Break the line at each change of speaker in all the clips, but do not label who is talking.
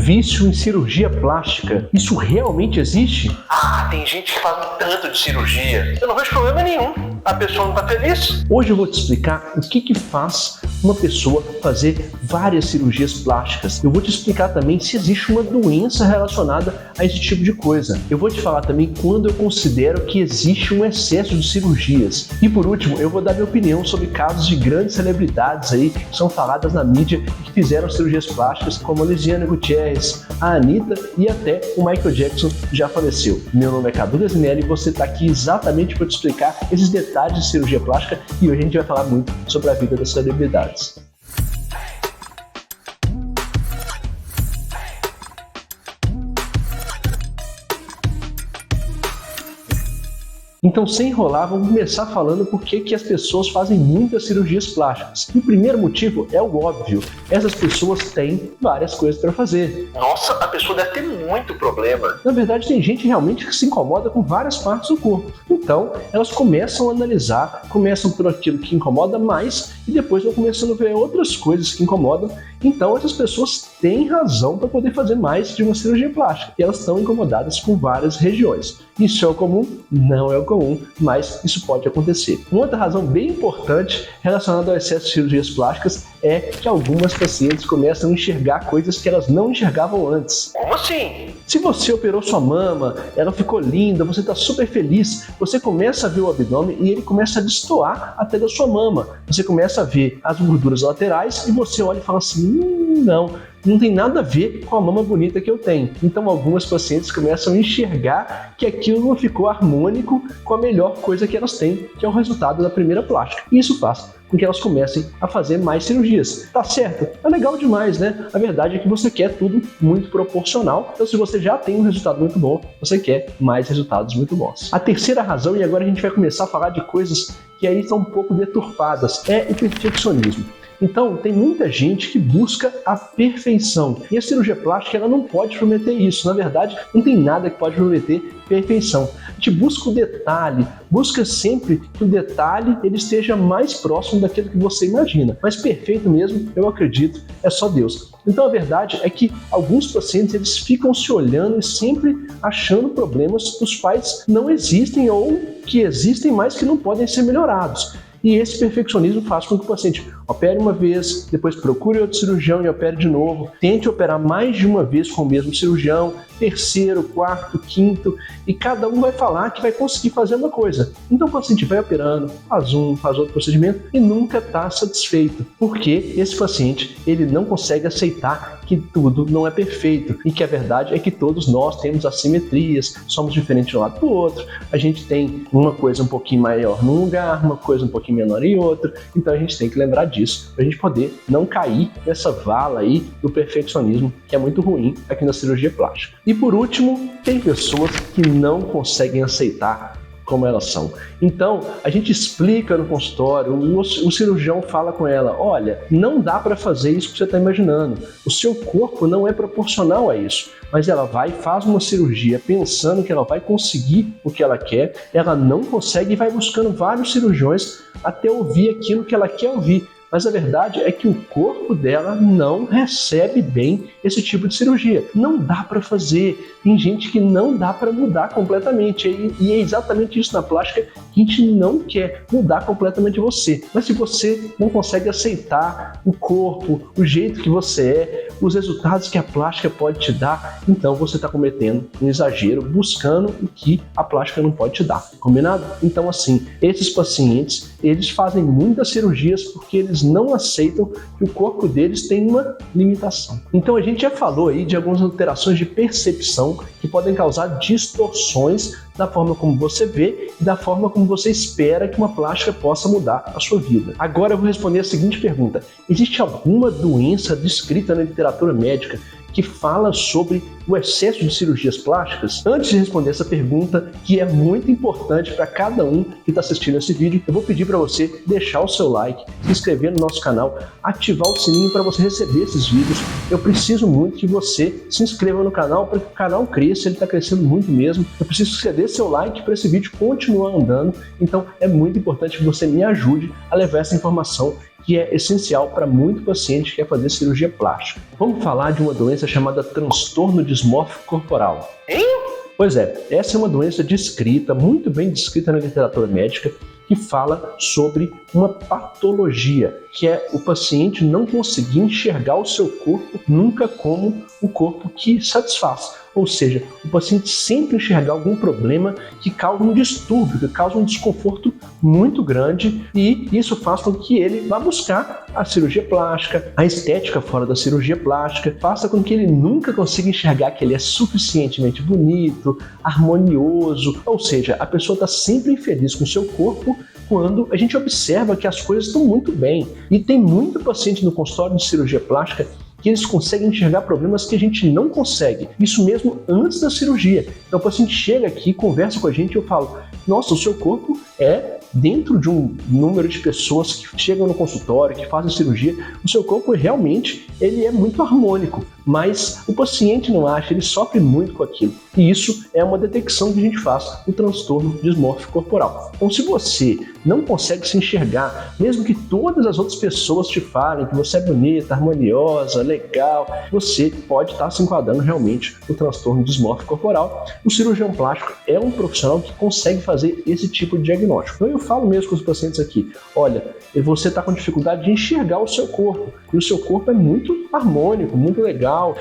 vício em cirurgia plástica, isso realmente existe?
Ah, tem gente que faz um tanto de cirurgia. Eu não vejo problema nenhum. A pessoa não tá feliz.
Hoje eu vou te explicar o que faz uma pessoa fazer várias cirurgias plásticas. Eu vou te explicar também se existe uma doença relacionada a esse tipo de coisa. Eu vou te falar também quando eu considero que existe um excesso de cirurgias. E por último, eu vou dar minha opinião sobre casos de grandes celebridades aí que são faladas na mídia e que fizeram cirurgias plásticas, como a Lisiane Gutierrez, a Anitta e até o Michael Jackson já faleceu. Meu nome é Cadu Gazinelli e você está aqui exatamente para te explicar esses detalhes de cirurgia plástica e hoje a gente vai falar muito sobre a vida das celebridades. Então, sem enrolar, vamos começar falando por que as pessoas fazem muitas cirurgias plásticas. E o primeiro motivo é o óbvio. Essas pessoas têm várias coisas para fazer.
Nossa, a pessoa deve ter muito problema.
Na verdade, tem gente realmente que se incomoda com várias partes do corpo. Então, elas começam a analisar, começam por aquilo que incomoda mais e depois vão começando a ver outras coisas que incomodam. Então, essas pessoas têm razão para poder fazer mais de uma cirurgia plástica. E elas estão incomodadas com várias regiões. Isso é o comum? Não é o comum, mas isso pode acontecer. Uma outra razão bem importante relacionada ao excesso de cirurgias plásticas é que algumas pacientes começam a enxergar coisas que elas não enxergavam antes.
Como assim?
Se você operou sua mama, ela ficou linda, você está super feliz, você começa a ver o abdômen e ele começa a destoar até da sua mama. Você começa a ver as gorduras laterais e você olha e fala assim, não tem nada a ver com a mama bonita que eu tenho. Então algumas pacientes começam a enxergar que aquilo não ficou harmônico com a melhor coisa que elas têm, que é o resultado da primeira plástica. E isso faz com que elas comecem a fazer mais cirurgias. Tá certo? É legal demais, né? A verdade é que você quer tudo muito proporcional. Então se você já tem um resultado muito bom, você quer mais resultados muito bons. A terceira razão, e agora a gente vai começar a falar de coisas que aí são um pouco deturpadas, é o perfeccionismo. Então, tem muita gente que busca a perfeição. E a cirurgia plástica, ela não pode prometer isso. Na verdade, não tem nada que pode prometer perfeição. A gente busca o detalhe, busca sempre que o detalhe ele esteja mais próximo daquilo que você imagina. Mas perfeito mesmo, eu acredito, é só Deus. Então, a verdade é que alguns pacientes eles ficam se olhando e sempre achando problemas dos quais não existem ou que existem, mas que não podem ser melhorados. E esse perfeccionismo faz com que o paciente opere uma vez, depois procure outro cirurgião e opere de novo, tente operar mais de uma vez com o mesmo cirurgião, terceiro, quarto, quinto, e cada um vai falar que vai conseguir fazer uma coisa. Então o paciente vai operando, faz outro procedimento e nunca está satisfeito, porque esse paciente ele não consegue aceitar que tudo não é perfeito e que a verdade é que todos nós temos assimetrias, somos diferentes de um lado para o outro, a gente tem uma coisa um pouquinho maior num lugar, uma coisa um pouquinho menor em outro, então a gente tem que lembrar disso para a gente poder não cair nessa vala aí do perfeccionismo que é muito ruim aqui na cirurgia plástica. E por último, tem pessoas que não conseguem aceitar como elas são. Então, a gente explica no consultório, o cirurgião fala com ela, olha, não dá para fazer isso que você está imaginando, o seu corpo não é proporcional a isso, mas ela vai e faz uma cirurgia pensando que ela vai conseguir o que ela quer, ela não consegue e vai buscando vários cirurgiões até ouvir aquilo que ela quer ouvir. Mas a verdade é que o corpo dela não recebe bem esse tipo de cirurgia. Não dá para fazer. Tem gente que não dá para mudar completamente. E é exatamente isso na plástica que a gente não quer mudar completamente você. Mas se você não consegue aceitar o corpo, o jeito que você é, os resultados que a plástica pode te dar, então você está cometendo um exagero, buscando o que a plástica não pode te dar. Combinado? Então assim, esses pacientes, eles fazem muitas cirurgias porque eles não aceitam que o corpo deles tem uma limitação. Então a gente já falou aí de algumas alterações de percepção que podem causar distorções da forma como você vê e da forma como você espera que uma plástica possa mudar a sua vida. Agora eu vou responder a seguinte pergunta: existe alguma doença descrita na literatura médica que fala sobre o excesso de cirurgias plásticas? Antes de responder essa pergunta, que é muito importante para cada um que está assistindo esse vídeo, eu vou pedir para você deixar o seu like, se inscrever no nosso canal, ativar o sininho para você receber esses vídeos. Eu preciso muito que você se inscreva no canal para que o canal cresça, ele está crescendo muito mesmo. Eu preciso que você dê seu like para esse vídeo continuar andando, então é muito importante que você me ajude a levar essa informação que é essencial para muito paciente que quer fazer cirurgia plástica. Vamos falar de uma doença chamada transtorno dismórfico corporal. Pois é, essa é uma doença descrita, muito bem descrita na literatura médica, que fala sobre uma patologia, que é o paciente não conseguir enxergar o seu corpo nunca como o corpo que satisfaz. Ou seja, o paciente sempre enxergar algum problema que causa um distúrbio, que causa um desconforto muito grande, e isso faz com que ele vá buscar a cirurgia plástica, a estética fora da cirurgia plástica, faça com que ele nunca consiga enxergar que ele é suficientemente bonito, harmonioso, ou seja, a pessoa está sempre infeliz com o seu corpo quando a gente observa que as coisas estão muito bem. E tem muito paciente no consultório de cirurgia plástica que eles conseguem enxergar problemas que a gente não consegue. Isso mesmo antes da cirurgia. Então o paciente chega aqui, conversa com a gente e eu falo, nossa, o seu corpo é dentro de um número de pessoas que chegam no consultório, que fazem cirurgia, o seu corpo realmente ele é muito harmônico, mas o paciente não acha, ele sofre muito com aquilo. E isso é uma detecção que a gente faz no transtorno dismórfico corporal. Então, se você não consegue se enxergar, mesmo que todas as outras pessoas te falem que você é bonita, harmoniosa, legal, você pode estar se enquadrando realmente no transtorno dismórfico corporal. O cirurgião plástico é um profissional que consegue fazer esse tipo de diagnóstico. Então, eu falo mesmo com os pacientes aqui, olha, você está com dificuldade de enxergar o seu corpo, e o seu corpo é muito harmônico, muito legal,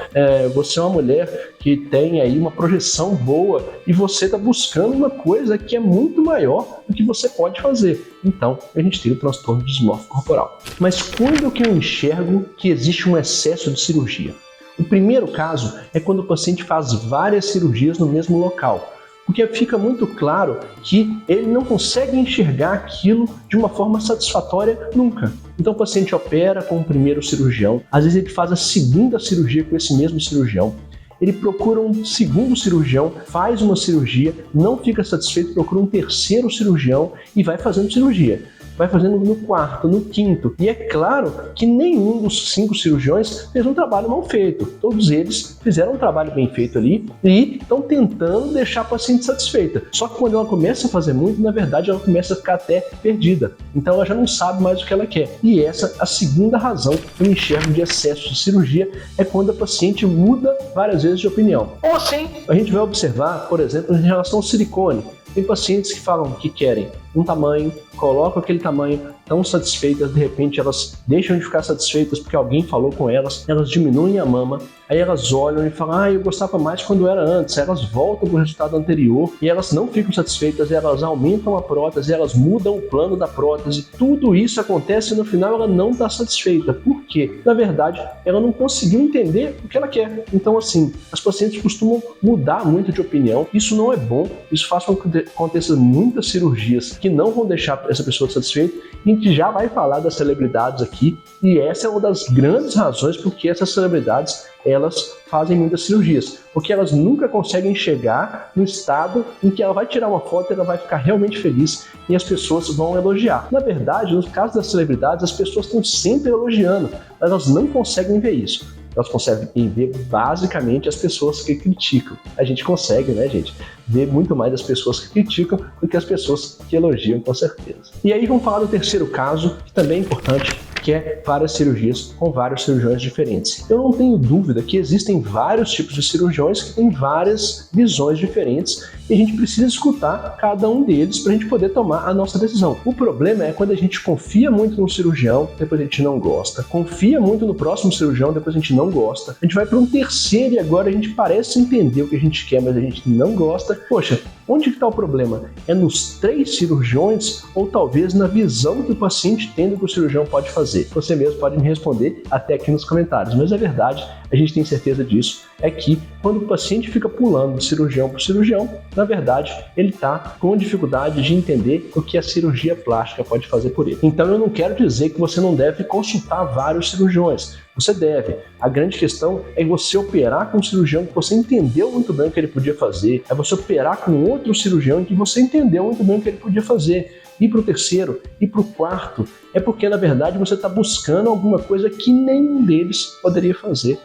você é uma mulher que tem aí uma projeção boa e você está buscando uma coisa que é muito maior do que você pode fazer. Então, a gente tem o transtorno dismórfico corporal. Mas quando que eu enxergo que existe um excesso de cirurgia? O primeiro caso é quando o paciente faz várias cirurgias no mesmo local, porque fica muito claro que ele não consegue enxergar aquilo de uma forma satisfatória nunca. Então o paciente opera com o primeiro cirurgião, às vezes ele faz a segunda cirurgia com esse mesmo cirurgião, ele procura um segundo cirurgião, faz uma cirurgia, não fica satisfeito, procura um terceiro cirurgião e vai fazendo cirurgia. Vai fazendo no quarto, no quinto. E é claro que nenhum dos 5 cirurgiões fez um trabalho mal feito. Todos eles fizeram um trabalho bem feito ali e estão tentando deixar a paciente satisfeita. Só que quando ela começa a fazer muito, na verdade ela começa a ficar até perdida. Então ela já não sabe mais o que ela quer. E essa, a segunda razão que eu enxergo de excesso de cirurgia é quando a paciente muda várias vezes de opinião.
Como assim?
A gente vai observar, por exemplo, em relação ao silicone. Tem pacientes que falam que querem um tamanho, colocam aquele tamanho, estão satisfeitas, de repente elas deixam de ficar satisfeitas porque alguém falou com elas, elas diminuem a mama, aí elas olham e falam, eu gostava mais quando era antes, elas voltam para o resultado anterior e elas não ficam satisfeitas, elas aumentam a prótese, elas mudam o plano da prótese, tudo isso acontece e no final ela não está satisfeita. Por quê? Na verdade, ela não conseguiu entender o que ela quer. Então assim, as pacientes costumam mudar muito de opinião, isso não é bom, isso faz com que aconteça muitas cirurgias que não vão deixar essa pessoa satisfeita. A gente já vai falar das celebridades aqui e essa é uma das grandes razões porque essas celebridades elas fazem muitas cirurgias, porque elas nunca conseguem chegar no estado em que ela vai tirar uma foto e ela vai ficar realmente feliz e as pessoas vão elogiar. Na verdade, no caso das celebridades, as pessoas estão sempre elogiando, mas elas não conseguem ver isso. Elas conseguem ver basicamente as pessoas que criticam. A gente consegue, né, gente, ver muito mais as pessoas que criticam do que as pessoas que elogiam, com certeza. E aí vamos falar do terceiro caso, que também é importante, que é várias cirurgias com vários cirurgiões diferentes. Eu não tenho dúvida que existem vários tipos de cirurgiões que têm várias visões diferentes e a gente precisa escutar cada um deles para a gente poder tomar a nossa decisão. O problema é quando a gente confia muito no cirurgião, depois a gente não gosta, confia muito no próximo cirurgião, depois a gente não gosta, a gente vai para um terceiro e agora a gente parece entender o que a gente quer, mas a gente não gosta. Poxa, onde que está o problema? É nos 3 cirurgiões ou talvez na visão que o paciente tem do que o cirurgião pode fazer? Você mesmo pode me responder até aqui nos comentários, mas a verdade, a gente tem certeza disso, é que quando o paciente fica pulando de cirurgião para cirurgião, na verdade, ele está com dificuldade de entender o que a cirurgia plástica pode fazer por ele. Então eu não quero dizer que você não deve consultar vários cirurgiões. Você deve. A grande questão é você operar com um cirurgião que você entendeu muito bem o que ele podia fazer, é você operar com outro cirurgião que você entendeu muito bem o que ele podia fazer. Ir para o terceiro, ir para o quarto, é porque na verdade você está buscando alguma coisa que nenhum deles poderia fazer.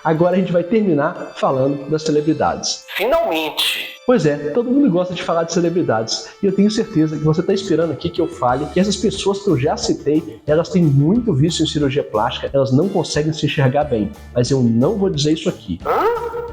Agora a gente vai terminar falando das celebridades.
Finalmente!
Pois é, todo mundo gosta de falar de celebridades e eu tenho certeza que você está esperando aqui que eu fale que essas pessoas que eu já citei, elas têm muito vício em cirurgia plástica, elas não conseguem se enxergar bem, mas eu não vou dizer isso aqui.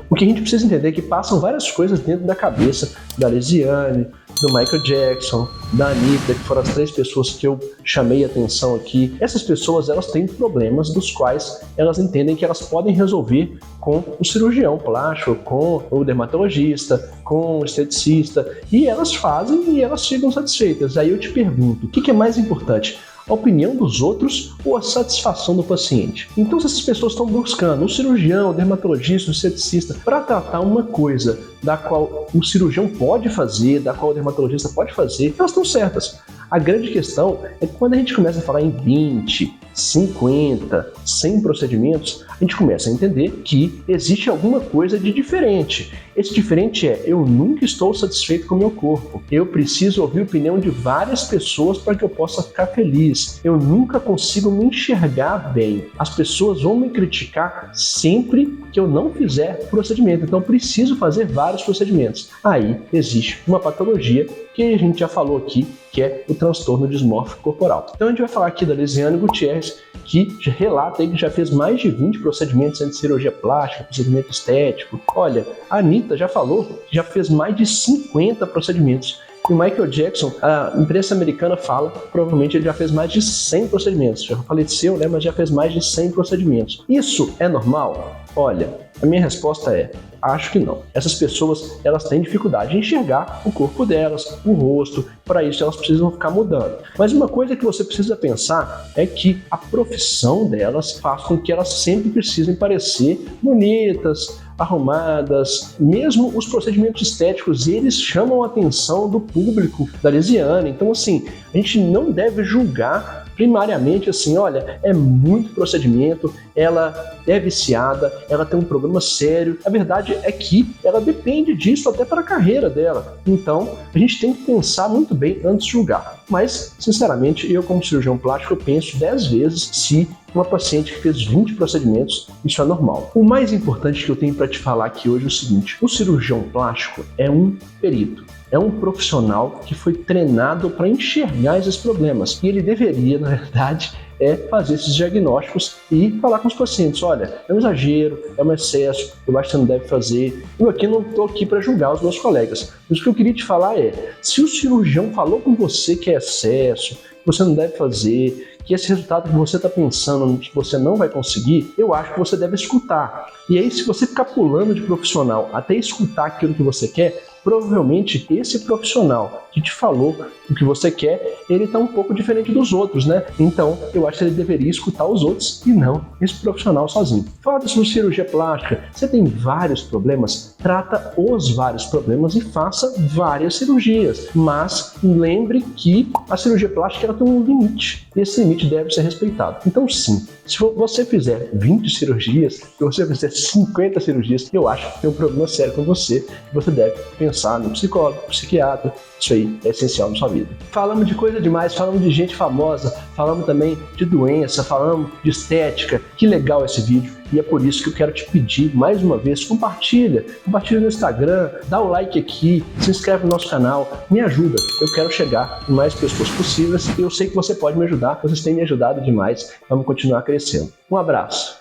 O que a gente precisa entender é que passam várias coisas dentro da cabeça da Lisiane, do Michael Jackson, da Anitta, que foram as 3 pessoas que eu chamei a atenção aqui. Essas pessoas, elas têm problemas dos quais elas entendem que elas podem resolver com o cirurgião plástico, com o dermatologista, com o esteticista, e elas fazem e elas ficam satisfeitas. Aí eu te pergunto, o que é mais importante? A opinião dos outros ou a satisfação do paciente? Então, se essas pessoas estão buscando um cirurgião, um dermatologista, um esteticista para tratar uma coisa da qual o cirurgião pode fazer, da qual o dermatologista pode fazer, elas estão certas. A grande questão é que quando a gente começa a falar em 20, 50, 100 procedimentos, a gente começa a entender que existe alguma coisa de diferente. Esse diferente é, eu nunca estou satisfeito com o meu corpo. Eu preciso ouvir a opinião de várias pessoas para que eu possa ficar feliz. Eu nunca consigo me enxergar bem. As pessoas vão me criticar sempre que eu não fizer procedimento. Então eu preciso fazer vários procedimentos. Aí existe uma patologia que a gente já falou aqui, que é o transtorno dismórfico corporal. Então a gente vai falar aqui da Lisiane Gutierrez, que relata aí que já fez mais de 20 procedimentos entre cirurgia plástica, procedimento estético. Olha, a Anitta já falou que já fez mais de 50 procedimentos. E o Michael Jackson, a imprensa americana fala que provavelmente ele já fez mais de 100 procedimentos. Já faleceu, né? Mas já fez mais de 100 procedimentos. Isso é normal? Olha, a minha resposta é, acho que não. Essas pessoas, elas têm dificuldade de enxergar o corpo delas, o rosto, para isso elas precisam ficar mudando. Mas uma coisa que você precisa pensar é que a profissão delas faz com que elas sempre precisem parecer bonitas, arrumadas. Mesmo os procedimentos estéticos, eles chamam a atenção do público da Lisiane. Então, assim, a gente não deve julgar primariamente assim, olha, é muito procedimento, ela é viciada, ela tem um problema sério. A verdade é que ela depende disso até para a carreira dela. Então, a gente tem que pensar muito bem antes de julgar. Mas, sinceramente, eu como cirurgião plástico, eu penso 10 vezes se uma paciente que fez 20 procedimentos, isso é normal. O mais importante que eu tenho para te falar aqui hoje é o seguinte, o cirurgião plástico é um perito. É um profissional que foi treinado para enxergar esses problemas. E ele deveria, na verdade, fazer esses diagnósticos e falar com os pacientes, olha, é um exagero, é um excesso, eu acho que você não deve fazer. Eu aqui não estou aqui para julgar os meus colegas. Mas o que eu queria te falar é, se o cirurgião falou com você que é excesso, que você não deve fazer, que esse resultado que você está pensando que você não vai conseguir, eu acho que você deve escutar. E aí, se você ficar pulando de profissional até escutar aquilo que você quer, provavelmente esse profissional que te falou o que você quer, ele está um pouco diferente dos outros, né? Então, eu acho que ele deveria escutar os outros e não esse profissional sozinho. Fala sobre cirurgia plástica. Você tem vários problemas? Trata os vários problemas e faça várias cirurgias. Mas lembre que a cirurgia plástica ela tem um limite. E esse limite deve ser respeitado. Então, sim, se você fizer 20 cirurgias, se você fizer 50 cirurgias, eu acho que tem um problema sério com você, que você deve pensar no psicólogo, psiquiatra. Isso aí é essencial na sua vida. Falamos de coisa demais, falamos de gente famosa, falamos também de doença, falamos de estética. Que legal esse vídeo. E é por isso que eu quero te pedir, mais uma vez, compartilha no Instagram, dá o like aqui, se inscreve no nosso canal, me ajuda. Eu quero chegar em mais pessoas possíveis e eu sei que você pode me ajudar, vocês têm me ajudado demais. Vamos continuar crescendo. Um abraço.